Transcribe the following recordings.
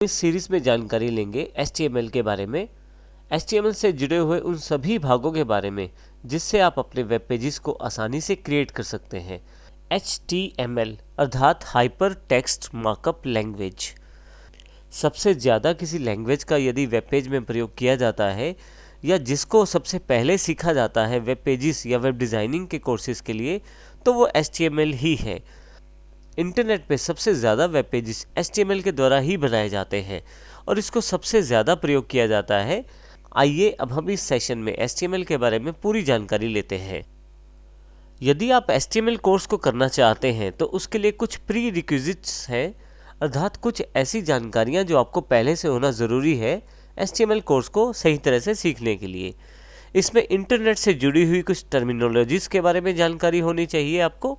इस सीरीज में जानकारी लेंगे HTML के बारे में, HTML से जुड़े हुए उन सभी भागों के बारे में जिससे आप अपने वेब पेजेस को आसानी से क्रिएट कर सकते हैं। HTML अर्थात हाइपर टेक्स्ट मार्कअप लैंग्वेज सबसे ज़्यादा किसी लैंग्वेज का यदि वेब पेज में प्रयोग किया जाता है या जिसको सबसे पहले सीखा जाता है वेब पेजेस या वेब डिज़ाइनिंग के कोर्सेज के लिए, तो वो HTML ही है। इंटरनेट पे सबसे ज़्यादा वेब पेजेस HTML के द्वारा ही बनाए जाते हैं और इसको सबसे ज़्यादा प्रयोग किया जाता है। आइए अब हम इस सेशन में HTML के बारे में पूरी जानकारी लेते हैं। यदि आप HTML कोर्स को करना चाहते हैं तो उसके लिए कुछ प्री रिक्विजिट्स हैं, अर्थात कुछ ऐसी जानकारियां जो आपको पहले से होना ज़रूरी है HTML कोर्स को सही तरह से सीखने के लिए। इसमें इंटरनेट से जुड़ी हुई कुछ टर्मिनोलॉजीज़ के बारे में जानकारी होनी चाहिए आपको,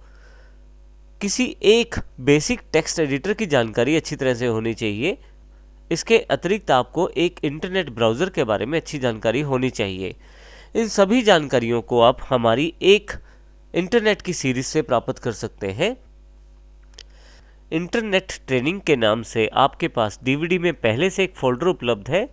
किसी एक बेसिक टेक्स्ट एडिटर की जानकारी अच्छी तरह से होनी चाहिए। इसके अतिरिक्त आपको एक इंटरनेट ब्राउज़र के बारे में अच्छी जानकारी होनी चाहिए। इन सभी जानकारियों को आप हमारी एक इंटरनेट की सीरीज से प्राप्त कर सकते हैं। इंटरनेट ट्रेनिंग के नाम से आपके पास DVD में पहले से एक फोल्डर उपलब्ध है।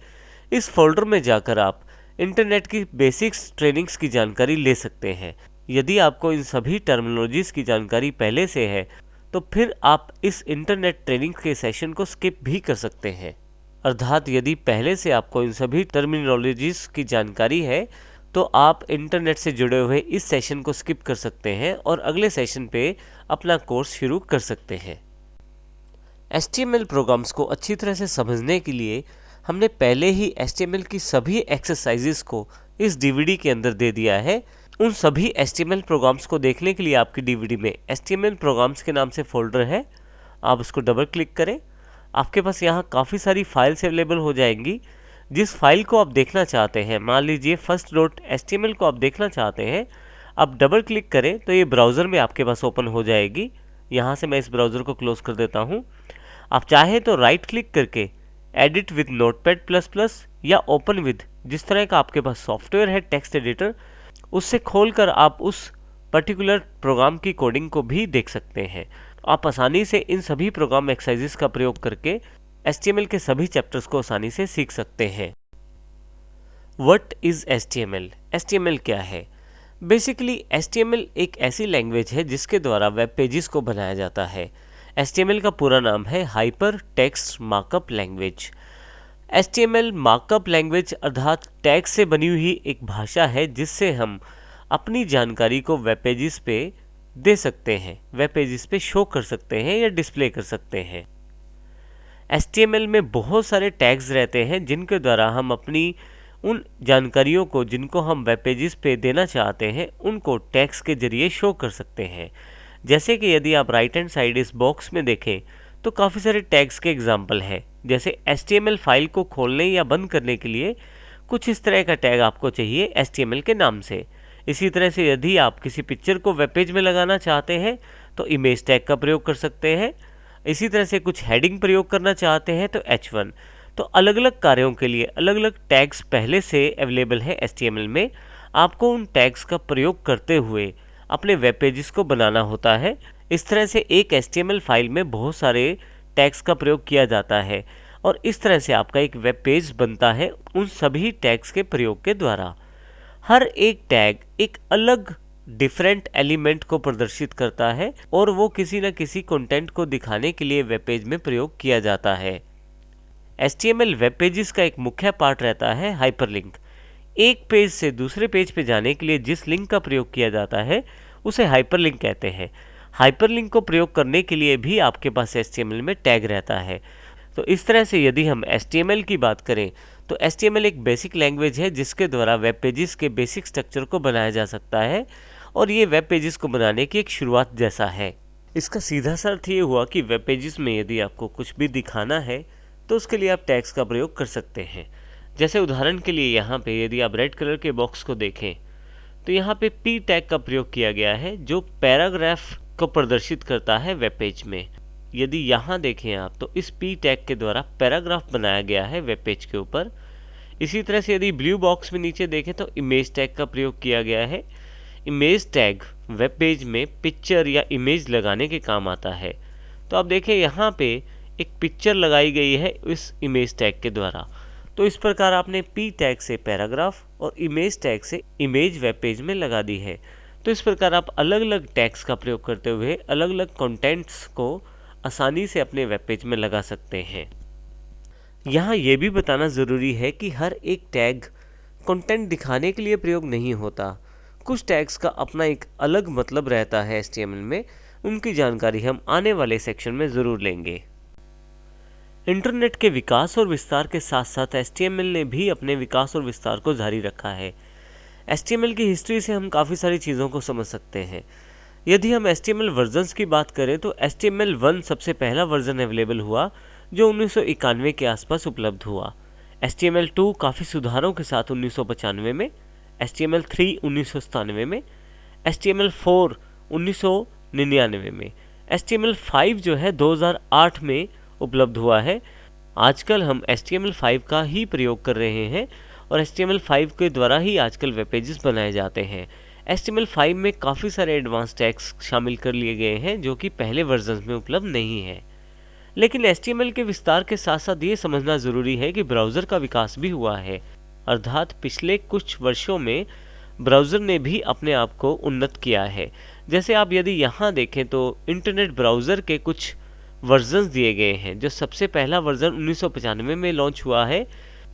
इस फोल्डर में जाकर आप इंटरनेट की बेसिक्स ट्रेनिंग्स की जानकारी ले सकते हैं। यदि आपको इन सभी टर्मिनोलॉजीज़ की जानकारी पहले से है तो फिर आप इस इंटरनेट ट्रेनिंग के सेशन को स्किप भी कर सकते हैं। अर्थात यदि पहले से आपको इन सभी टर्मिनोलॉजीज़ की जानकारी है तो आप इंटरनेट से जुड़े हुए इस सेशन को स्किप कर सकते हैं और अगले सेशन पे अपना कोर्स शुरू कर सकते हैं। HTML प्रोग्राम्स को अच्छी तरह से समझने के लिए हमने पहले ही HTML की सभी एक्सरसाइजेस को इस DVD के अंदर दे दिया है। उन सभी HTML प्रोग्राम्स को देखने के लिए आपकी DVD में HTML प्रोग्राम्स के नाम से फोल्डर है, आप उसको डबल क्लिक करें। आपके पास यहाँ काफ़ी सारी फाइल्स अवेलेबल हो जाएंगी। जिस फाइल को आप देखना चाहते हैं, मान लीजिए first.html को आप देखना चाहते हैं, आप डबल क्लिक करें तो ये ब्राउज़र में आपके पास ओपन हो जाएगी। यहाँ से मैं इस ब्राउज़र को क्लोज़ कर देता हूँ। आप चाहें तो राइट क्लिक करके एडिट विद नोटपैड++ या ओपन विद, जिस तरह का आपके पास सॉफ्टवेयर है टेक्स्ट एडिटर, उससे खोलकर आप उस पर्टिकुलर प्रोग्राम की कोडिंग को भी देख सकते हैं। आप आसानी से इन सभी प्रोग्राम एक्सरसाइजेस का प्रयोग करके HTML के सभी चैप्टर्स को आसानी से सीख सकते हैं। What is HTML? HTML क्या है? बेसिकली HTML एक ऐसी लैंग्वेज है जिसके द्वारा वेब पेजेस को बनाया जाता है। HTML का पूरा नाम है hyper text markup language. HTML markup language अर्थात टैग से बनी हुई एक भाषा है जिससे हम अपनी जानकारी को वेब पेजेस पे दे सकते हैं, वेब पेजेस पे शो कर सकते हैं या डिस्प्ले कर सकते हैं। HTML में बहुत सारे टैग्स रहते हैं जिनके द्वारा हम अपनी उन जानकारियों को जिनको हम वेब पेजेस पे देना चाहते हैं उनको टैग्स के जरिए शो कर सकते हैं। जैसे कि यदि आप राइट हैंड साइड इस बॉक्स में देखें तो काफ़ी सारे टैग्स के एग्जाम्पल हैं। जैसे HTML फाइल को खोलने या बंद करने के लिए कुछ इस तरह का टैग आपको चाहिए HTML के नाम से। इसी तरह से यदि आप किसी पिक्चर को वेब पेज में लगाना चाहते हैं तो इमेज टैग का प्रयोग कर सकते हैं। इसी तरह से कुछ हेडिंग प्रयोग करना चाहते हैं तो H1। तो अलग अलग कार्यों के लिए अलग अलग टैग्स पहले से अवेलेबल है HTML में। आपको उन टैग्स का प्रयोग करते हुए अपने वेब पेजेस को बनाना होता है। इस तरह से एक HTML फाइल में बहुत सारे टैग्स का प्रयोग किया जाता है और इस तरह से आपका एक वेब पेज बनता है उन सभी टैग्स के प्रयोग के द्वारा। हर एक टैग एक अलग डिफरेंट एलिमेंट को प्रदर्शित करता है और वो किसी न किसी कंटेंट को दिखाने के लिए वेब पेज में प्रयोग किया जाता है। HTML वेब पेजेस का एक मुख्य पार्ट रहता है हाइपरलिंक। एक पेज से दूसरे पेज पे जाने के लिए जिस लिंक का प्रयोग किया जाता है उसे हाइपरलिंक कहते हैं। हाइपरलिंक को प्रयोग करने के लिए भी आपके पास HTML में टैग रहता है। तो इस तरह से यदि हम HTML की बात करें तो HTML एक बेसिक लैंग्वेज है जिसके द्वारा वेब पेजेस के बेसिक स्ट्रक्चर को बनाया जा सकता है और ये वेब पेजेस को बनाने की एक शुरुआत जैसा है। इसका सीधा सा अर्थ ये हुआ कि वेब पेजेस में यदि आपको कुछ भी दिखाना है तो उसके लिए आप टैग्स का प्रयोग कर सकते हैं। जैसे उदाहरण के लिए यहाँ पे यदि आप रेड कलर के बॉक्स को देखें तो यहाँ पे P टैग का प्रयोग किया गया है जो पैराग्राफ को प्रदर्शित करता है वेब पेज में। यदि यहाँ देखें आप तो इस P टैग के द्वारा पैराग्राफ बनाया गया है वेब पेज के ऊपर। इसी तरह से यदि ब्लू बॉक्स में नीचे देखें तो इमेज टैग का प्रयोग किया गया है। इमेज टैग वेब पेज में पिक्चर या इमेज लगाने के काम आता है। तो आप देखें यहाँ पे एक पिक्चर लगाई गई है इस इमेज टैग के द्वारा। तो इस प्रकार आपने p टैग से पैराग्राफ और इमेज टैग से इमेज वेब पेज में लगा दी है। तो इस प्रकार आप अलग अलग टैग्स का प्रयोग करते हुए अलग अलग कंटेंट्स को आसानी से अपने वेब पेज में लगा सकते हैं। यहाँ ये भी बताना ज़रूरी है कि हर एक टैग कंटेंट दिखाने के लिए प्रयोग नहीं होता। कुछ टैग्स का अपना एक अलग मतलब रहता है HTML में, उनकी जानकारी हम आने वाले सेक्शन में ज़रूर लेंगे। इंटरनेट के विकास और विस्तार के साथ साथ HTML ने भी अपने विकास और विस्तार को जारी रखा है। HTML की हिस्ट्री से हम काफ़ी सारी चीज़ों को समझ सकते हैं। यदि हम HTML वर्जन्स की बात करें तो HTML 1 सबसे पहला वर्जन अवेलेबल हुआ जो 1991 के आसपास उपलब्ध हुआ। HTML 2 काफ़ी सुधारों के साथ 1995 में, HTML 3 1997 में, HTML 4 1999 में, HTML 5 जो है 2008 में उपलब्ध हुआ है। आजकल हम HTML 5 का ही प्रयोग कर रहे हैं और HTML 5 के द्वारा ही आजकल वेब पेजेस बनाए जाते हैं। HTML 5 में काफ़ी सारे एडवांस टैग्स शामिल कर लिए गए हैं जो कि पहले वर्जन में उपलब्ध नहीं है। लेकिन HTML के विस्तार के साथ साथ ये समझना ज़रूरी है कि ब्राउज़र का विकास भी हुआ है, अर्थात पिछले कुछ वर्षों में ब्राउज़र ने भी अपने आप को उन्नत किया है। जैसे आप यदि यहाँ देखें तो इंटरनेट ब्राउज़र के कुछ वर्जन्स दिए गए हैं, जो सबसे पहला वर्जन 1995 में लॉन्च हुआ है।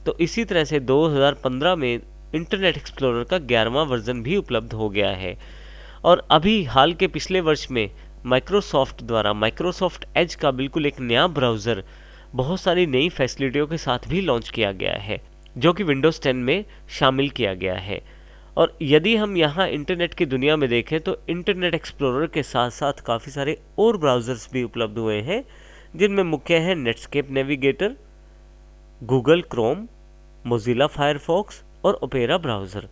तो इसी तरह से 2015 में इंटरनेट एक्सप्लोरर का 11वां वर्जन भी उपलब्ध हो गया है। और अभी हाल के पिछले वर्ष में माइक्रोसॉफ्ट द्वारा माइक्रोसॉफ्ट एज का बिल्कुल एक नया ब्राउज़र बहुत सारी नई फैसिलिटियों के साथ भी लॉन्च किया गया है, जो कि विंडोज़ 10 में शामिल किया गया है। और यदि हम यहाँ इंटरनेट की दुनिया में देखें तो इंटरनेट एक्सप्लोरर के साथ साथ काफ़ी सारे और ब्राउज़र्स भी उपलब्ध हुए हैं, जिनमें मुख्य हैं Netscape navigator, Google Chrome, Mozilla Firefox और ओपेरा ब्राउज़र।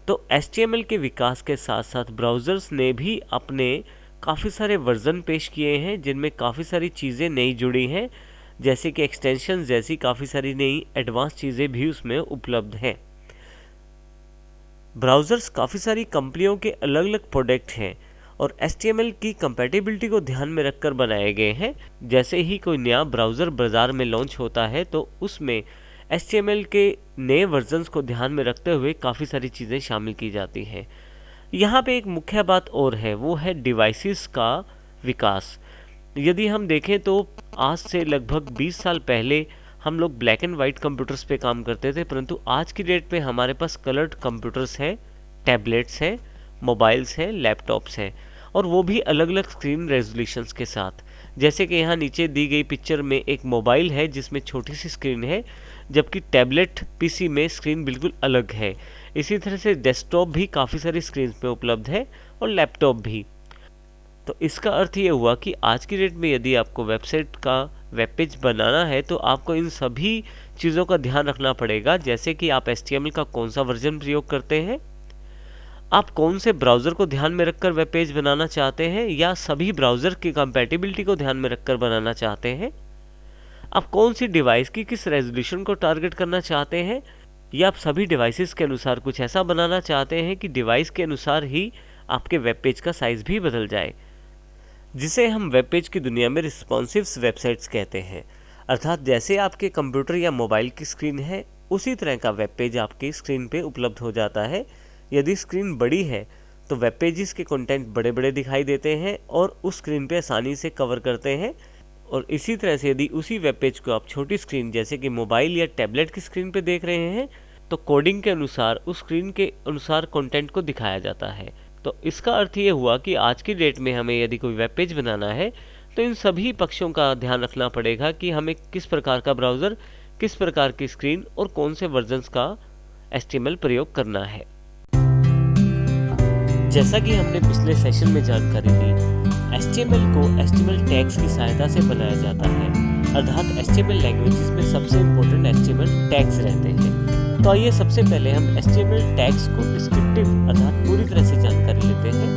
तो HTML के विकास के साथ साथ ब्राउज़र्स ने भी अपने काफ़ी सारे वर्जन पेश किए हैं, जिनमें काफ़ी सारी चीज़ें नई जुड़ी हैं, जैसे कि एक्सटेंशन जैसी काफ़ी सारी नई एडवांस चीज़ें भी उसमें उपलब्ध हैं। ब्राउज़र्स काफ़ी सारी कंपनियों के अलग अलग प्रोडक्ट हैं और HTML की कंपैटिबिलिटी को ध्यान में रखकर बनाए गए हैं। जैसे ही कोई नया ब्राउज़र बाज़ार में लॉन्च होता है तो उसमें HTML के नए वर्जन्स को ध्यान में रखते हुए काफ़ी सारी चीज़ें शामिल की जाती हैं। यहाँ पे एक मुख्य बात और है, वो है डिवाइसेस का विकास। यदि हम देखें तो आज से लगभग 20 साल पहले हम लोग ब्लैक एंड वाइट कंप्यूटर्स पे काम करते थे, परंतु आज की डेट पे हमारे पास कलर्ड कंप्यूटर्स हैं, टैबलेट्स हैं, मोबाइल्स हैं, लैपटॉप्स हैं, और वो भी अलग अलग स्क्रीन रेजोल्यूशंस के साथ। जैसे कि यहाँ नीचे दी गई पिक्चर में एक मोबाइल है जिसमें छोटी सी स्क्रीन है, जबकि टैबलेट PC में स्क्रीन बिल्कुल अलग है। इसी तरह से डेस्कटॉप भी काफ़ी सारी स्क्रीन पे उपलब्ध है और लैपटॉप भी। तो इसका अर्थ ये हुआ कि आज की डेट में यदि आपको वेबसाइट का वेब पेज बनाना है तो आपको इन सभी चीज़ों का ध्यान रखना पड़ेगा, जैसे कि आप HTML का कौन सा वर्जन प्रयोग करते हैं, आप कौन से ब्राउज़र को ध्यान में रखकर वेब पेज बनाना चाहते हैं, या सभी ब्राउज़र की कंपैटिबिलिटी को ध्यान में रखकर बनाना चाहते हैं, आप कौन सी डिवाइस की किस रेजोल्यूशन को टारगेट करना चाहते हैं, या आप सभी डिवाइसेस के अनुसार कुछ ऐसा बनाना चाहते हैं कि डिवाइस के अनुसार ही आपके वेब पेज का साइज़ भी बदल जाए, जिसे हम वेब पेज की दुनिया में रिस्पॉन्सिव वेबसाइट्स कहते हैं। अर्थात जैसे आपके कंप्यूटर या मोबाइल की स्क्रीन है, उसी तरह का वेब पेज आपकी स्क्रीन पे उपलब्ध हो जाता है। यदि स्क्रीन बड़ी है तो वेब पेजेस के कंटेंट बड़े बड़े दिखाई देते हैं और उस स्क्रीन पे आसानी से कवर करते हैं। और इसी तरह से यदि उसी वेब पेज को आप छोटी स्क्रीन जैसे कि मोबाइल या टैबलेट की स्क्रीन पे देख रहे हैं तो कोडिंग के अनुसार उस स्क्रीन के अनुसार कंटेंट को दिखाया जाता है। तो इसका अर्थ ये हुआ कि आज की डेट में हमें यदि कोई वेब पेज बनाना है तो इन सभी पक्षों का ध्यान रखना पड़ेगा कि हमें किस प्रकार का ब्राउज़र, किस प्रकार की स्क्रीन और कौन से वर्जन्स का HTML प्रयोग करना है। जैसा कि हमने पिछले सेशन में जानकारी दी, HTML को HTML टैग्स की सहायता से बनाया जाता है, अर्थात HTML लैंग्वेजेस में सबसे इम्पोर्टेंट HTML टैग्स रहते हैं। तो आइए सबसे पहले हम HTML टैग्स को डिस्क्रिप्टिव अर्थात पूरी तरह से जानकारी लेते हैं।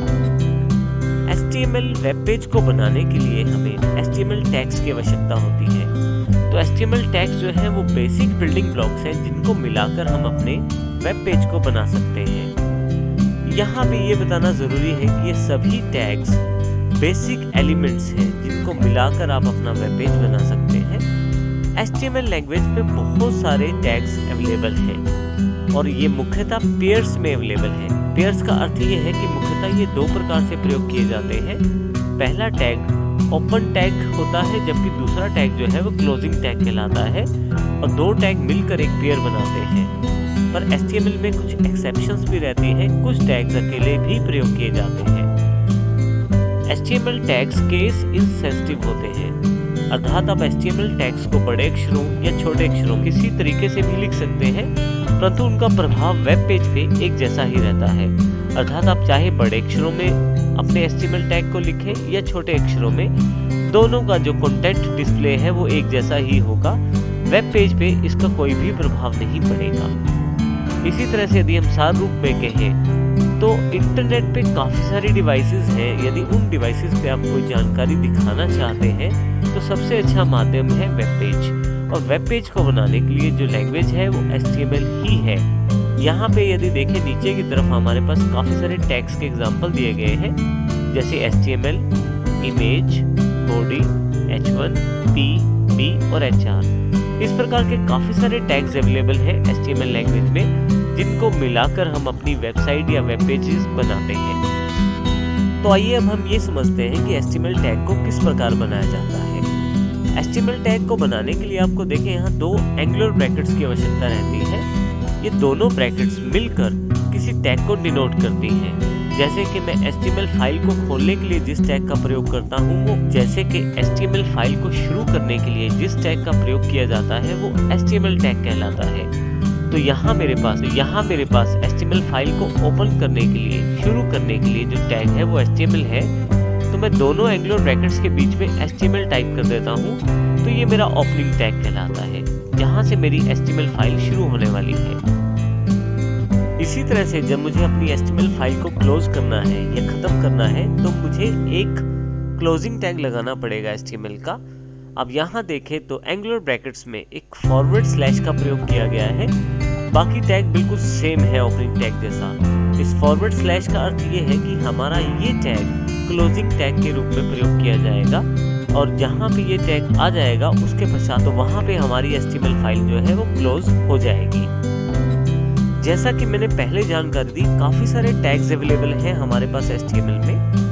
HTML वेब पेज को बनाने के लिए हमें HTML टैग्स की आवश्यकता होती है। तो HTML टैग्स जो है वो बेसिक बिल्डिंग ब्लॉक्स हैं जिनको मिलाकर हम अपने वेब पेज को बना सकते हैं। यहाँ पे ये बताना ज़रूरी है कि ये सभी टैग्स बेसिक एलिमेंट्स हैं जिनको मिलाकर आप अपना वेब पेज बना सकते हैं। HTML लैंग्वेज में बहुत सारे टैग्स अवेलेबल हैं और ये मुख्यतः पेयर्स में अवेलेबल है। पेयर्स का अर्थ ये है कि मुख्यतः ये 2 प्रकार से प्रयोग किए जाते हैं। पहला टैग ओपन टैग होता है, जबकि दूसरा टैग जो है वो क्लोजिंग टैग कहलाता है और 2 टैग मिलकर एक पेयर बनाते हैं। पर HTML में कुछ एक्सेप्शंस भी रहती हैं, कुछ टैग्स अकेले भी प्रयोग किए जाते हैं। HTML टैग्स केस इनसेंसिटिव होते हैं, अर्थात आप HTML टैग्स को बड़े अक्षरों या छोटे अक्षरों किसी तरीके से भी लिख सकते हैं, परंतु उनका प्रभाव वेब पेज पे एक जैसा ही रहता है। अर्थात आप चाहे बड़े अक्षरों में अपने HTML टैग को लिखें या छोटे अक्षरों में, दोनों का जो कंटेंट डिस्प्ले है वो एक जैसा ही होगा। वेब पेज पे इसका कोई भी प्रभाव नहीं पड़ेगा। इसी तरह से यदि हम सार रूप में कहें तो इंटरनेट पे काफ़ी सारी डिवाइसेस हैं। यदि उन डिवाइसेस पे आप कोई जानकारी दिखाना चाहते हैं तो सबसे अच्छा माध्यम है वेब पेज, और वेब पेज को बनाने के लिए जो लैंग्वेज है वो HTML ही है। यहाँ पे यदि देखें नीचे की तरफ हमारे पास काफ़ी सारे टैग्स के एग्जाम्पल दिए गए हैं, जैसे HTML, image, body, H1, P, B और HR। इस प्रकार के काफ़ी सारे टैग्स अवेलेबल हैं HTML लैंग्वेज में, जिनको मिलाकर हम अपनी वेबसाइट या वेब पेजेस बनाते हैं। तो आइए अब हम ये समझते हैं कि HTML टैग को किस प्रकार बनाया जाता है। HTML टैग को बनाने के लिए आपको देखें यहाँ 2 एंगुलर ब्रैकेट्स की आवश्यकता रहती है। ये दोनों ब्रैकेट्स मिलकर किसी टैग को डिनोट करती हैं। जैसे कि मैं HTML फाइल को खोलने के लिए जिस टैग का प्रयोग करता हूँ, वो जैसे कि HTML फाइल को शुरू करने के लिए जिस टैग का प्रयोग किया जाता है वो HTML टैग कहलाता है। तो यहाँ मेरे पास HTML फाइल को ओपन करने के लिए, शुरू करने के लिए जो टैग है वो HTML है। तो मैं दोनों एंगुलर ब्रैकेट्स के बीच में HTML टाइप कर देता हूँ, तो ये मेरा ओपनिंग टैग कहलाता है, जहाँ से मेरी HTML फाइल शुरू होने वाली है। इसी तरह से जब मुझे अपनी HTML फाइल को क्लोज करना है या ख़त्म करना है तो मुझे एक क्लोजिंग टैग लगाना पड़ेगा HTML का। अब यहाँ देखें तो एंगुलर ब्रैकेट्स में एक फॉरवर्ड स्लैश का प्रयोग किया गया है, बाकी टैग बिल्कुल सेम है ओपनिंग टैग जैसा। इस फॉरवर्ड स्लैश का अर्थ ये है कि हमारा ये टैग क्लोजिंग टैग के रूप में प्रयोग किया जाएगा, और जहाँ पे ये टैग आ जाएगा उसके पश्चात तो वहाँ पे हमारी HTML फाइल जो है वो क्लोज हो जाएगी। जैसा कि मैंने पहले जानकारी दी, काफ़ी सारे टैग्स अवेलेबल हैं हमारे पास HTML में।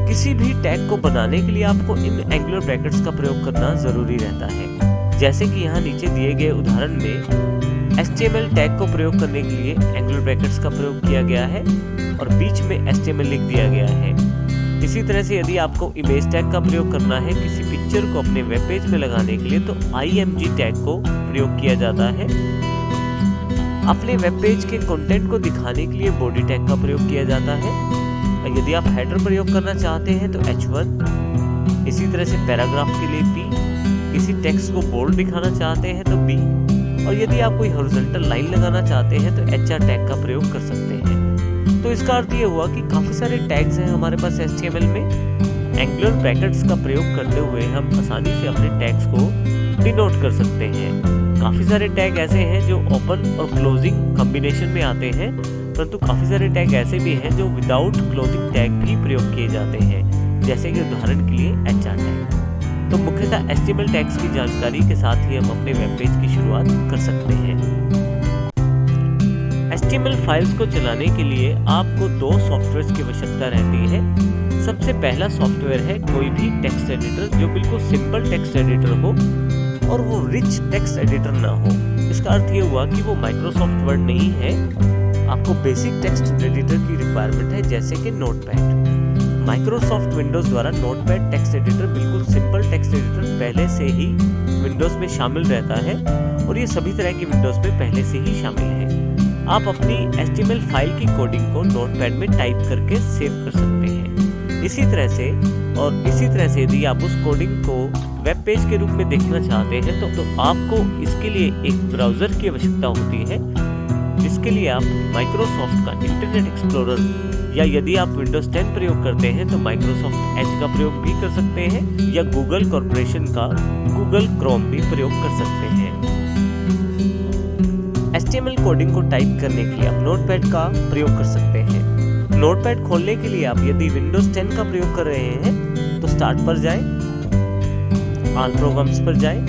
किसी भी टैग को बनाने के लिए आपको इन एंगुलर ब्रैकेट्स का प्रयोग करना ज़रूरी रहता है। जैसे कि यहाँ नीचे दिए गए उदाहरण में HTML टैग को प्रयोग करने के लिए एंगुलर ब्रैकेट्स का प्रयोग किया गया है और बीच में HTML लिख दिया गया है। इसी तरह से यदि आपको इमेज टैग का प्रयोग करना है किसी पिक्चर को अपने वेब पेज में लगाने के लिए, तो IMG टैग को प्रयोग किया जाता है। अपने वेब पेज के कंटेंट को दिखाने के लिए बॉडी टैग का प्रयोग किया जाता है। यदि आप हेडर प्रयोग करना चाहते हैं तो H1, इसी तरह से पैराग्राफ के लिए P, किसी टेक्स्ट को बोल्ड दिखाना चाहते हैं तो B, और यदि आप कोई हॉरिजॉन्टल लाइन लगाना चाहते हैं तो HR टैग का प्रयोग कर सकते हैं। तो इसका अर्थ ये हुआ कि काफ़ी सारे टैग्स हैं हमारे पास HTML में। एंगुलर ब्रैकेट्स का प्रयोग करते हुए हम आसानी से अपने टैग्स को डिनोट कर सकते हैं। काफ़ी सारे टैग ऐसे हैं जो ओपन और क्लोजिंग कॉम्बिनेशन में आते हैं, परंतु काफ़ी सारे टैग ऐसे भी हैं जो विदाउट क्लोजिंग टैग भी प्रयोग किए जाते हैं, जैसे कि उदाहरण के लिए HR टैग। तो मुख्यतः HTML टैग्स की जानकारी के साथ ही हम अपने वेब पेज की शुरुआत कर सकते हैं। HTML फाइल्स को चलाने के लिए आपको 2 सॉफ्टवेयर्स की आवश्यकता रहती है। सबसे पहला सॉफ्टवेयर है कोई भी टेक्स्ट एडिटर जो बिल्कुल सिंपल टेक्स्ट एडिटर हो और वो रिच टेक्स्ट एडिटर ना हो। इसका अर्थ ये हुआ कि वो माइक्रोसॉफ्ट वर्ड नहीं है, आपको बेसिक टेक्स्ट एडिटर की रिक्वायरमेंट है, जैसे कि नोटपैड। माइक्रोसॉफ्ट विंडोज़ द्वारा नोटपैड टेक्स्ट एडिटर बिल्कुल सिंपल टेक्स्ट एडिटर पहले से ही विंडोज़ में शामिल रहता है, और ये सभी तरह की विंडोज़ में पहले से ही शामिल है। आप अपनी HTML फाइल की कोडिंग को नोटपैड में टाइप करके सेव कर सकते हैं। इसी तरह से यदि आप उस कोडिंग को वेब पेज के रूप में देखना चाहते हैं तो आपको इसके लिए एक ब्राउज़र की आवश्यकता होती है, जिसके लिए आप माइक्रोसॉफ्ट का इंटरनेट एक्सप्लोरर, या यदि आप विंडोज़ 10 प्रयोग करते हैं तो माइक्रोसॉफ्ट एज का प्रयोग भी कर सकते हैं, या गूगल कॉर्पोरेशन का गूगल क्रोम भी प्रयोग कर सकते हैं। HTML कोडिंग को टाइप करने के लिए आप नोटपैड का प्रयोग कर सकते हैं। नोटपैड खोलने के लिए आप यदि विंडोज 10 का प्रयोग कर रहे हैं तो स्टार्ट पर जाएं, ऑल प्रोग्राम्स पर जाएं,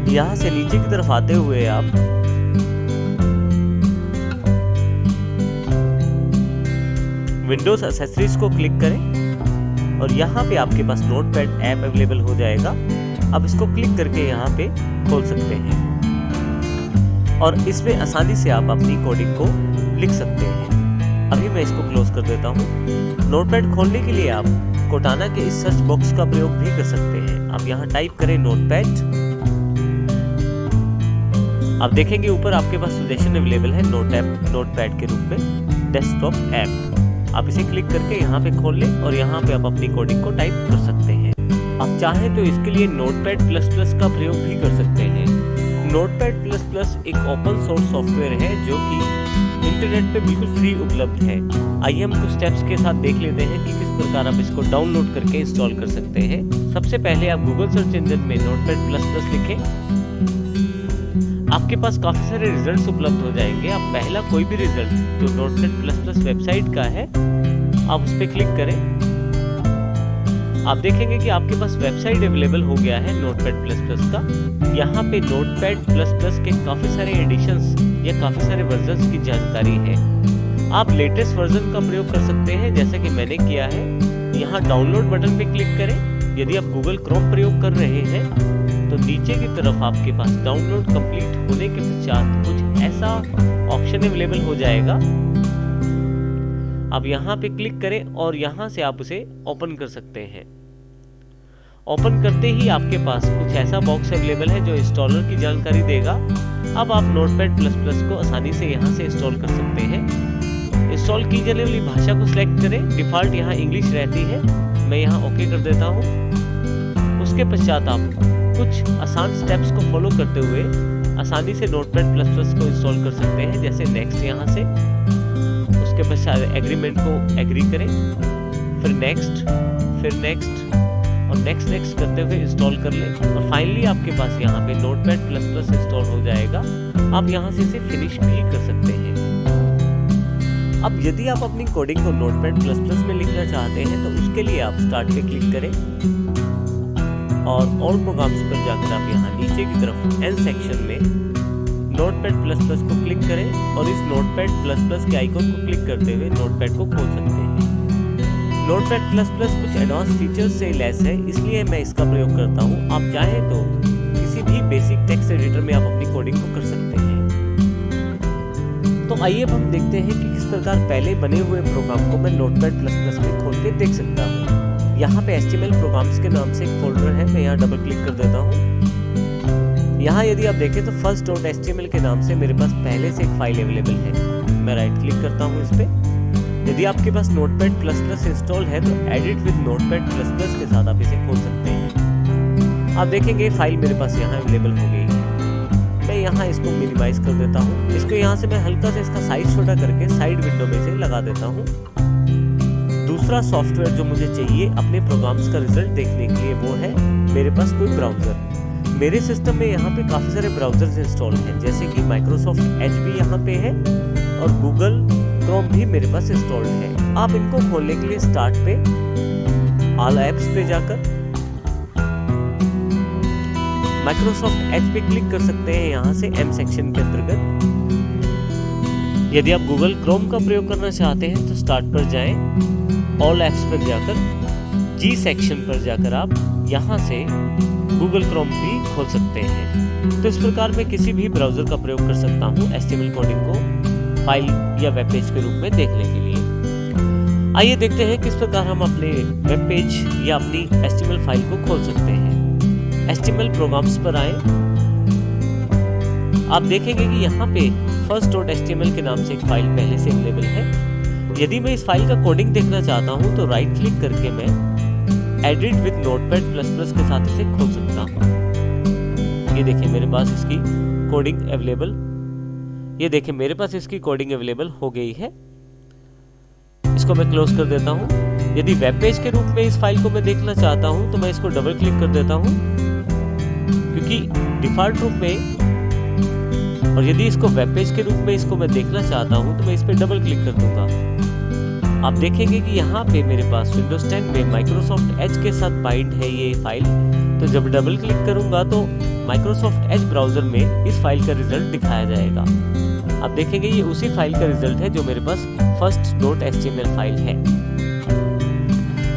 यहां से नीचे की तरफ आते हुए आप विंडोज एक्सेसरीज को क्लिक करें और यहाँ पे आपके पास नोटपैड ऐप अवेलेबल हो जाएगा। आप इसको क्लिक करके यहाँ पे खोल सकते हैं और इसमें आसानी से आप अपनी कोडिंग को लिख सकते हैं। अभी मैं इसको क्लोज कर देता हूँ। नोटपैड खोलने के लिए आप कोटाना के इस सर्च बॉक्स का प्रयोग भी कर सकते हैं। आप यहाँ टाइप करें नोटपैड, आप देखेंगे ऊपर आपके पास सजेशन अवेलेबल है नोटपैड के रूप में डेस्कटॉप ऐप। आप इसे क्लिक करके यहाँ पे खोल लें और यहाँ पे आप अपनी कोडिंग को टाइप कर सकते हैं। आप चाहें तो इसके लिए नोटपैड प्लस प्लस का प्रयोग भी कर सकते हैं। नोटपैड प्लस प्लस एक ओपन सोर्स सॉफ्टवेयर है जो कि इंटरनेट पे बिल्कुल फ्री उपलब्ध है। आइए हम कुछ स्टेप्स के साथ देख लेते हैं कि किस प्रकार आप इसको डाउनलोड करके इंस्टॉल कर सकते हैं। सबसे पहले आप गूगल सर्च इंजन में नोटपैड प्लस प्लस लिखें। आपके पास काफी सारे रिजल्ट्स उपलब्ध हो जाएंगे। आप पहला कोई भी रिजल्ट जो नोटपैड प्लस प्लस वेबसाइट का है आप उस पर क्लिक करें। आप देखेंगे कि आपके पास वेबसाइट अवेलेबल हो गया है नोटपैड प्लस प्लस का। यहाँ पे नोटपैड प्लस प्लस के काफी सारे एडिशंस या काफी सारे वर्जन्स की जानकारी है। आप लेटेस्ट वर्जन का प्रयोग कर सकते हैं जैसा कि मैंने किया है। यहाँ डाउनलोड बटन पे क्लिक करें। यदि आप गूगल क्रोम प्रयोग कर रहे हैं तो नीचे की तरफ आपके पास डाउनलोड कंप्लीट होने के पश्चात कुछ ऐसा ऑप्शन अवेलेबल हो जाएगा। आप यहाँ पे क्लिक करें और यहाँ से आप उसे ओपन कर सकते हैं। ओपन करते ही आपके पास कुछ ऐसा बॉक्स अवेलेबल है जो इंस्टॉलर की जानकारी देगा। अब आप नोटपैड प्लस प्लस को आसानी से यहाँ से इंस्टॉल कर सकते हैं। इंस्टॉल की जाने वाली भाषा को सिलेक्ट करें। डिफॉल्ट यहाँ इंग्लिश रहती है, मैं यहाँ ओके कर देता हूँ। उसके पश्चात आप कुछ आसान स्टेप्स को फॉलो करते हुए आसानी से नोटपैड प्लस प्लस को इंस्टॉल कर सकते हैं। जैसे नेक्स्ट यहाँ से, उसके पश्चात एग्रीमेंट को एग्री करें, फिर नेक्स्ट और नेक्स्ट करते हुए इंस्टॉल कर लें और फाइनली आपके पास यहाँ पे नोटपैड प्लस प्लस इंस्टॉल हो जाएगा। आप यहाँ से इसे फिनिश भी कर सकते हैं। अब यदि आप अपनी कोडिंग को नोटपैड प्लस प्लस में लिखना चाहते हैं तो उसके लिए आप स्टार्ट पे क्लिक करें और ऑल प्रोग्राम्स पर जाकर आप यहाँ नीचे की तरफ एन सेक्शन में नोटपैड प्लस प्लस को क्लिक करें और इस नोटपैड प्लस प्लस के आइकॉन को क्लिक करते हुए नोटपैड को खोल सकते हैं। नोटपैड प्लस प्लस कुछ एडवांस फीचर्स से लैस है, इसलिए मैं इसका प्रयोग करता हूँ। आप चाहें तो किसी भी बेसिक टेक्स्ट एडिटर में आप अपनी कोडिंग को कर सकते हैं। तो आइए अब हम देखते हैं कि किस प्रकार पहले बने हुए प्रोग्राम को मैं नोटपैड प्लस प्लस में खोल के देख सकता हूँ। यहाँ पे HTML प्रोग्राम्स के नाम से एक फोल्डर है, मैं यहाँ डबल क्लिक कर देता हूँ। यहाँ यदि आप देखें तो first.html के नाम से मेरे पास पहले से एक फाइल अवेलेबल है। मैं राइट क्लिक करता हूँ इस पे। यदि आपके पास नोटपैड प्लस प्लस इंस्टॉल है तो edit with notepad plus plus के साथ आप इसे खोल सकते हैं। आप देखेंगे फाइल मेरे पास यहाँ अवेलेबल हो गई है। मैं यहाँ इसको मिनिमाइज कर देता हूँ। इसको यहाँ से मैं हल्का सा इसका साइज छोटा करके साइड विंडो में से लगा देता हूँ। दूसरा सॉफ्टवेयर जो मुझे चाहिए अपने प्रोग्राम्स का रिजल्ट देखने के लिए वो है मेरे पास कोई ब्राउजर। मेरे सिस्टम में यहाँ पे काफी सारे ब्राउजर्स इंस्टॉल हैं, जैसे कि माइक्रोसॉफ्ट एज भी यहाँ पे है और गूगल क्रोम भी मेरे पास इंस्टॉल्ड है। आप इनको खोलने के लिए स्टार्ट पे ऑल एप्स पे जाकर माइक्रोसॉफ्ट एज पे क्लिक कर सकते हैं यहाँ से एम सेक्शन के अंतर्गत। यदि आप गूगल क्रोम का प्रयोग करना चाहते हैं तो स्टार्ट पर जाएं, ऑल एप्स पर जाकर जी सेक्शन पर जाकर आप यहाँ से गूगल क्रोम भी खोल सकते हैं। तो इस प्रकार मैं किसी भी ब्राउजर का प्रयोग कर सकता हूँ HTML कोडिंग को फाइल या वेब पेज के रूप में देखने के लिए। आइए देखते हैं किस प्रकार हम अपने वेब पेज या अपनी HTML फाइल को खोल सकते हैं। HTML प्रोग्राम्स पर आए। आप देखेंगे कि यहाँ पे first.html के नाम से एक फाइल पहले से अवेलेबल है। यदि मैं इस फाइल का कोडिंग देखना चाहता हूँ तो राइट क्लिक करके मैं edit with notepad plus plus के साथ इसे खोल सकता हूँ। ये देखिए मेरे पास इसकी कोडिंग अवेलेबल, ये देखिए मेरे पास इसकी कोडिंग अवेलेबल हो गई है। इसको मैं क्लोज कर देता हूँ। यदि वेब पेज के रूप में इस फाइल को मैं देखना चाहता हूँ तो मैं इसको डबल क्लिक कर देता हूँ, क्योंकि डिफॉल्ट रूप में, और यदि इसको वेब पेज के रूप में इसको मैं देखना चाहता हूँ तो मैं इस पर डबल क्लिक कर दूंगा। आप देखेंगे कि यहाँ पे मेरे पास विंडोज 10 में माइक्रोसॉफ्ट एज के साथ बाइंड है ये फाइल। तो जब डबल क्लिक करूंगा तो माइक्रोसॉफ्ट एज ब्राउजर में इस फाइल का रिजल्ट दिखाया जाएगा। आप देखेंगे ये उसी फाइल का रिजल्ट है जो मेरे पास first.html फाइल है।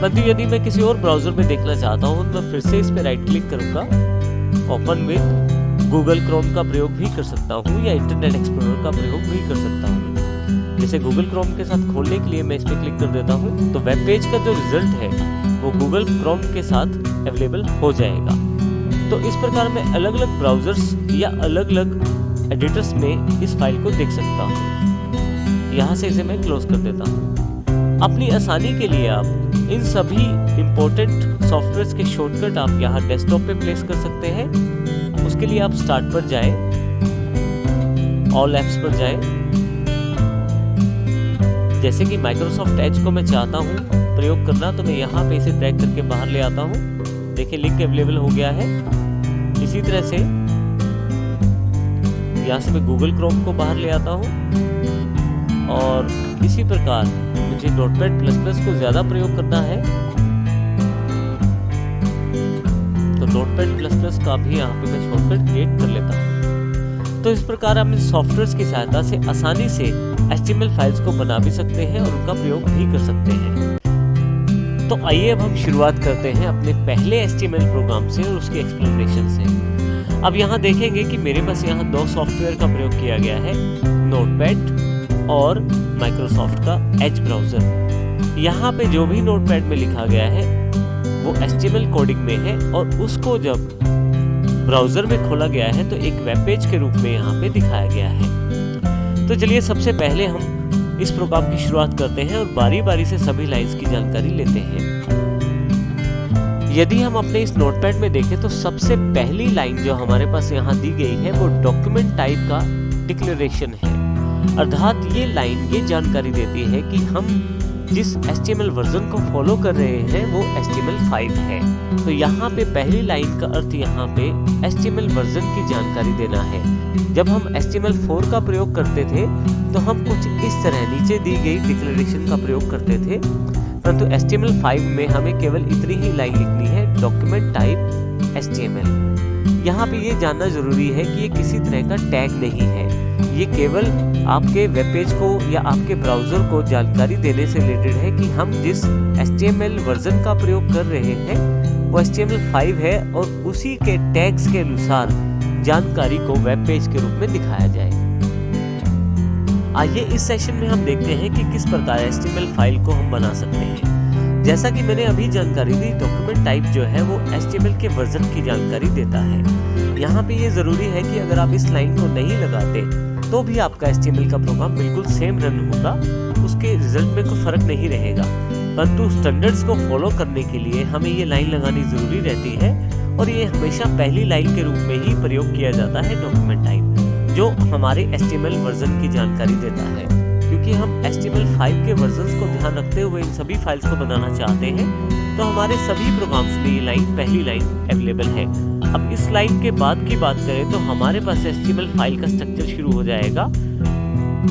परंतु यदि मैं किसी और ब्राउजर में देखना चाहता हूँ तो मैं फिर से इस पे राइट क्लिक करूंगा। ओपन विद गूगल क्रोम का प्रयोग भी कर सकता हूँ या इंटरनेट एक्सप्लोरर का प्रयोग भी कर सकता हूँ। जैसे गूगल क्रोम के साथ खोलने के लिए मैं इस पे क्लिक कर देता हूँ तो वेब पेज का जो रिजल्ट है वो गूगल क्रोम के साथ अवेलेबल हो जाएगा। तो इस प्रकार मैं अलग अलग ब्राउजर्स या अलग अलग एडिटर्स में इस फाइल को देख सकता हूँ। यहाँ से इसे मैं क्लोज कर देता हूँ। अपनी आसानी के लिए आप इन सभी इम्पोर्टेंट सॉफ्टवेयर्स के शॉर्टकट आप यहाँ डेस्कटॉप पे प्लेस कर सकते हैं। उसके लिए आप स्टार्ट पर जाएं, ऑल एप्स पर जाएं। जैसे कि माइक्रोसॉफ्ट एज को मैं चाहता हूँ प्रयोग करना तो मैं यहाँ पे इसे ड्रैग करके बाहर ले आता हूँ। देखिए लिंक अवेलेबल हो गया है। इसी तरह से यहाँ से मैं गूगल क्रोम को बाहर ले आता हूँ और इसी प्रकार मुझे नोटपैड++ को ज्यादा प्रयोग करना है तो नोटपैड++ का भी यहाँ पे मैं शॉर्टकट क्रिएट कर लेता हूँ। तो इस प्रकार हम इन सॉफ्टवेयर्स की सहायता से आसानी से HTML फाइल्स को बना भी सकते हैं और उनका प्रयोग भी कर सकते हैं। तो आइए अब हम शुरुआत करते हैं अपने पहले HTML प्रोग्राम से और उसके एक्सप्लेनेशन से। अब यहाँ देखेंगे कि मेरे पास यहाँ दो सॉफ्टवेयर का प्रयोग किया गया है, नोटपैड और माइक्रोसॉफ्ट का एज ब्राउजर। यहाँ पे जो भी नोटपैड में लिखा गया है वो HTML कोडिंग में है और उसको जब ब्राउजर में खोला गया है तो एक वेब पेज के रूप में यहाँ पे दिखाया गया है। तो चलिए सबसे पहले हम इस प्रोग्राम की शुरुआत करते हैं और बारी बारी से सभी लाइंस की जानकारी लेते हैं। यदि हम अपने इस नोटपैड में देखें तो सबसे पहली लाइन जो हमारे पास यहाँ दी गई है वो डॉक्यूमेंट टाइप का डिक्लेरेशन है। अर्थात ये लाइन ये जानकारी देती है कि हम जिस HTML वर्जन को फॉलो कर रहे हैं वो HTML5 है। तो यहाँ पे पहली लाइन का अर्थ यहाँ पे HTML वर्जन की जानकारी देना है। जब हम HTML4 का प्रयोग करते थे तो हम कुछ इस तरह नीचे दी गई डिक्लेरेशन का प्रयोग करते थे, परंतु HTML5 में हमें केवल इतनी ही लाइन लिखनी है, डॉक्यूमेंट टाइप HTML। यहाँ पे ये जानना जरूरी है कि ये किसी तरह का टैग नहीं है, ये केवल आपके वेब पेज को या आपके ब्राउजर को जानकारी देने से रिलेटेड है कि हम जिस HTML वर्जन का प्रयोग कर रहे हैं वो HTML5 है और उसी के टैग्स के अनुसार जानकारी को वेब पेज के रूप में दिखाया जाए। आइए इस सेशन में हम देखते हैं कि किस प्रकार HTML फाइल को हम बना सकते हैं। जैसा कि मैंने अभी जानकारी दी, डॉक्यूमेंट टाइप जो है वो HTML के वर्जन की जानकारी देता है। यहाँ पे ये जरूरी है कि अगर आप इस लाइन को नहीं लगाते तो भी आपका HTML का प्रोग्राम बिल्कुल सेम रन होगा, उसके रिजल्ट में कोई फर्क नहीं रहेगा। परंतु स्टैंडर्ड्स को फॉलो करने के लिए हमें ये लाइन लगानी जरूरी रहती है और ये हमेशा पहली लाइन के रूप में ही प्रयोग किया जाता है डॉक्यूमेंट टाइप, जो हमारे HTML वर्जन की जानकारी देता है। क्योंकि हम HTML5 के वर्जन्स को ध्यान रखते हुए इन सभी फाइल्स को बनाना चाहते हैं तो हमारे सभी प्रोग्राम्स में ये लाइन पहली लाइन अवेलेबल है। अब इस लाइन के बाद की बात करें तो हमारे पास HTML फाइल का स्ट्रक्चर शुरू हो जाएगा।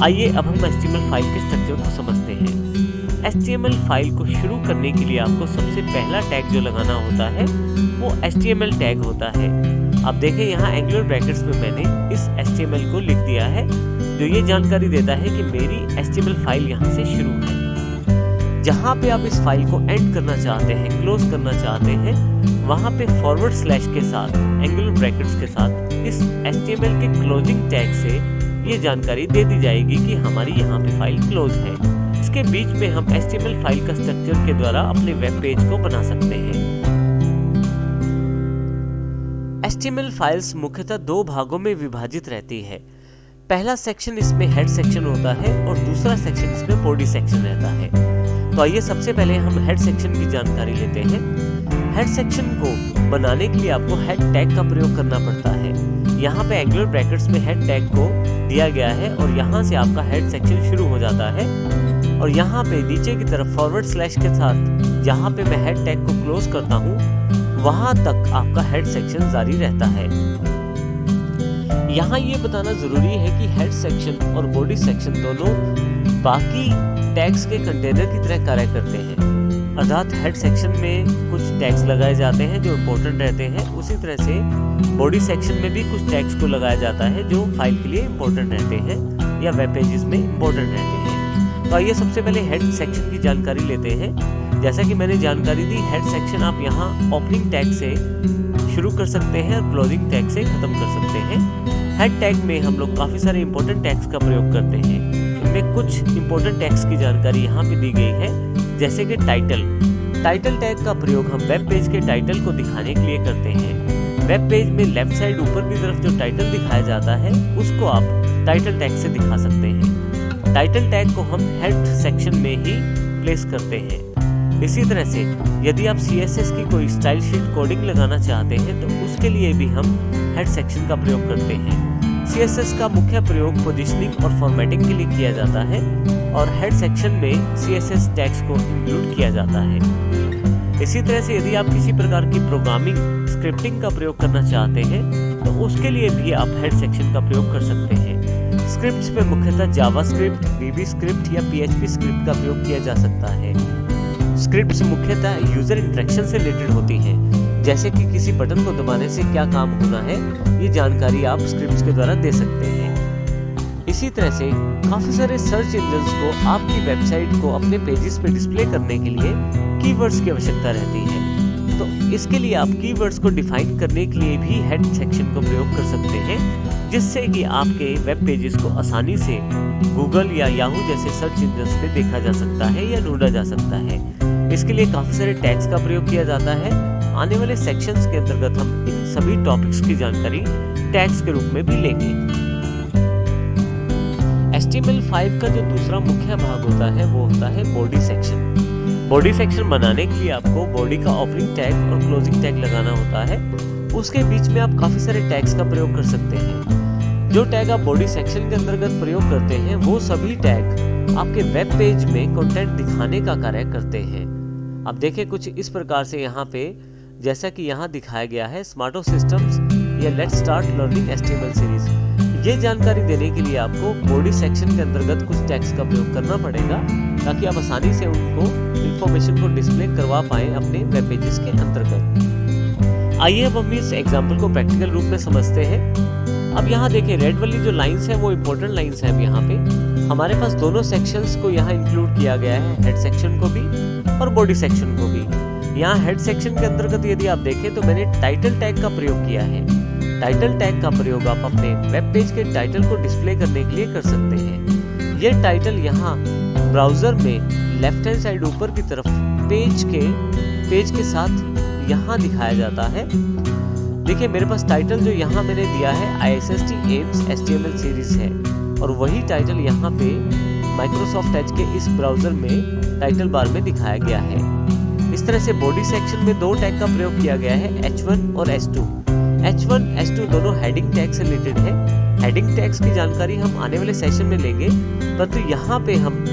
आइए अब हम HTML फाइल के स्ट्रक्चर को समझते हैं। HTML फाइल को शुरू करने के लिए आपको सबसे पहला टैग जो लगाना होता है वो HTML टैग होता है। अब देखें यहाँ एंगुलर ब्रैकेट्स में मैंने इस HTML को लिख दिया है, जो ये जानकारी देता है कि मेरी HTML फाइल यहाँ से शुरू है। जहाँ पे आप इस फाइल को एंड करना चाहते हैं, क्लोज करना चाहते हैं, वहाँ पे फॉरवर्ड स्लैश के साथ, एंगुलर ब्रैकेट्स के साथ इस HTML के क्लोजिंग टैग से ये जानकारी दे दी जाएगी कि हमारी यहाँ पे फाइल क्लोज है। इसके बीच में हम HTML फाइल का स्ट्रक्चर के द्वारा अपने वेब पेज को बना सकते हैं। HTML फाइल्स मुख्यतः दो भागों में विभाजित रहती है। पहला सेक्शन इसमें हेड सेक्शन होता है और दूसरा सेक्शन इसमें बॉडी सेक्शन रहता है। तो आइए सबसे पहले हम हेड सेक्शन की जानकारी लेते हैं। हेड सेक्शन को बनाने के लिए आपको हेड टैग का प्रयोग करना पड़ता है। यहाँ पे एंगुलर ब्रैकेट्स में हेड टैग को दिया गया है और यहाँ से आपका हेड सेक्शन शुरू हो जाता है और यहाँ पे नीचे की तरफ फॉरवर्ड स्लैश के साथ जहाँ पे मैं हेड टैग को क्लोज करता हूँ वहां तक आपका हेड सेक्शन जारी रहता है। यहाँ ये बताना जरूरी है कि हेड सेक्शन और बॉडी सेक्शन दोनों बाकी टैग्स के कंटेनर की तरह कार्य करते हैं। अर्थात हेड सेक्शन में कुछ टैग्स लगाए जाते हैं जो इम्पोर्टेंट रहते हैं, उसी तरह से बॉडी सेक्शन में भी कुछ टैग्स को लगाया जाता है जो फाइल के लिए इम्पोर्टेंट रहते हैं या वेब पेजेस में इम्पोर्टेंट रहते हैं। तो आइए सबसे पहले हेड सेक्शन की जानकारी लेते हैं। जैसा कि मैंने जानकारी दी, हेड सेक्शन आप यहाँ ओपनिंग टैग से शुरू कर सकते हैं और क्लोजिंग टैग से ख़त्म कर सकते हैं। हेड टैग में हम लोग काफ़ी सारे इंपॉर्टेंट टैग्स का प्रयोग करते हैं। इनमें कुछ इंपॉर्टेंट टैग्स की जानकारी यहाँ पे दी गई है, जैसे कि टाइटल टैग का प्रयोग हम वेब पेज के टाइटल को दिखाने के लिए करते हैं। वेब पेज में लेफ्ट साइड ऊपर की तरफ जो टाइटल दिखाया जाता है उसको आप टाइटल टैग से दिखा सकते हैं। टाइटल टैग को हम हेड सेक्शन में ही प्लेस करते हैं। इसी तरह से यदि आप CSS की कोई स्टाइल शीट कोडिंग लगाना चाहते हैं तो उसके लिए भी हम हेड सेक्शन का प्रयोग करते हैं। CSS का मुख्य प्रयोग पोजीशनिंग और फॉर्मेटिंग के लिए किया जाता है और हेड सेक्शन में CSS टैग्स को इंक्लूड किया जाता है। इसी तरह से यदि आप किसी प्रकार की प्रोग्रामिंग स्क्रिप्टिंग का प्रयोग करना चाहते हैं तो उसके लिए भी आप हेड सेक्शन का प्रयोग कर सकते हैं। स्क्रिप्ट्स में मुख्यतः जावास्क्रिप्ट, VB स्क्रिप्ट या PHP स्क्रिप्ट का प्रयोग किया जा सकता है। स्क्रिप्ट्स मुख्यतः यूजर इंटरेक्शन से रिलेटेड होती हैं, जैसे कि किसी बटन को दबाने से क्या काम होना है, ये जानकारी आप स्क्रिप्ट्स के द्वारा दे सकते हैं। इसी तरह से काफी सारे सर्च इंजन्स को आपकी वेबसाइट को अपने पेजेस पे डिस्प्ले करने के लिए कीवर्ड्स की आवश्यकता रहती है। तो इसके लिए आप कीवर्ड्स को डिफाइन करने के लिए भी हेड सेक्शन का प्रयोग कर सकते हैं, जिससे कि आपके वेब पेजेस को आसानी से गूगल या याहू जैसे सर्च इंजन्स पे देखा जा सकता है या ढूंढा जा सकता है। इसके लिए काफी सारे टैग्स का प्रयोग किया जाता है। आने वाले सेक्शंस के अंतर्गत हम इन सभी टॉपिक्स की जानकारी टैग्स के रूप में भी लेंगे। HTML5 का जो दूसरा मुख्य भाग होता है वो होता है बॉडी सेक्शन। बॉडी सेक्शन बनाने के लिए आपको बॉडी का ओपनिंग टैग और क्लोजिंग टैग लगाना होता है। उसके बीच में आप काफी सारे टैग्स का प्रयोग कर सकते हैं। जो टैग आप बॉडी सेक्शन के अंतर्गत प्रयोग करते हैं वो सभी टैग आपके वेब पेज में कंटेंट दिखाने का कार्य करते हैं। अब देखें कुछ इस प्रकार से यहाँ पे, जैसा कि यहाँ दिखाया गया है, स्मार्टो सिस्टम्स या let's start learning HTML series. ये जानकारी देने के लिए आपको बॉडी सेक्शन के अंतर्गत कुछ टैग्स का प्रयोग करना पड़ेगा ताकि आप आसानी से उनको इंफॉर्मेशन को डिस्प्ले करवा पाएं अपने वेब पेजेस के अंतर्गत। आइए अब हम इस एग्जाम्पल को प्रैक्टिकल रूप में समझते हैं। अब यहाँ देखिए, रेड वाली जो लाइंस है वो इम्पोर्टेंट लाइंस है। अब यहाँ पे हमारे पास दोनों सेक्शंस को यहाँ इंक्लूड किया गया है, हेड सेक्शन को भी और बॉडी सेक्शन को भी। यहाँ हेड सेक्शन के अंतर्गत यदि आप देखें तो मैंने टाइटल टैग का प्रयोग किया है। टाइटल टैग का प्रयोग आप अपने वेब पेज के टाइटल को डिस्प्ले करने के लिए कर सकते हैं। ये टाइटल यहाँ ब्राउजर में लेफ्ट हैंड साइड ऊपर की तरफ पेज के साथ यहाँ दिखाया जाता है। देखिए मेरे पास टाइटल जो यहाँ मैंने दिया है ISST एम्स HTML सीरीज है और वही टाइटल यहाँ पे माइक्रोसॉफ्ट एज के इस ब्राउजर में टाइटल बार में दिखाया गया है। इस तरह से बॉडी सेक्शन में दो टैग का प्रयोग किया गया है, H1 और H2। H1, H2 दोनों हेडिंग टैग से रिलेटेड है। हेडिंग टैग्स की जानकारी हम आने वाले सेशन में लेंगे, परंतु यहाँ पे हम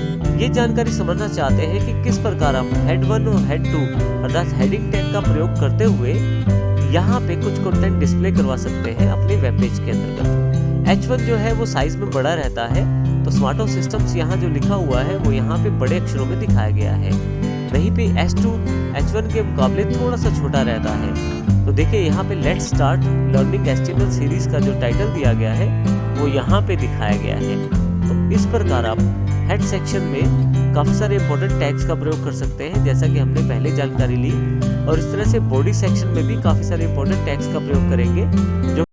ये जानकारी समझना चाहते हैं कि किस प्रकार हम हेड 1 और हेड 2 अर्थात हेडिंग टैग का प्रयोग करते हुए यहाँ पे कुछ कंटेंट डिस्प्ले करवा सकते हैं अपने वेब पेज के अंतर्गत। H1 जो है वो साइज में बड़ा रहता है, तो स्मार्टो सिस्टम्स यहाँ जो लिखा हुआ है वो यहाँ पे बड़े अक्षरों में दिखाया गया है। वहीं पे H2 H1 के मुकाबले थोड़ा सा छोटा रहता है। तो देखिए यहाँ पे let's start learning HTML series का जो टाइटल दिया गया है वो यहाँ पे दिखाया गया है। तो इस प्रकार आप हेड सेक्शन में काफी सारे इंपॉर्टेंट टैग्स का प्रयोग कर सकते हैं, जैसा कि हमने पहले जानकारी ली। और इस तरह से बॉडी सेक्शन में भी काफी सारे इंपॉर्टेंट टैग्स का प्रयोग करेंगे जो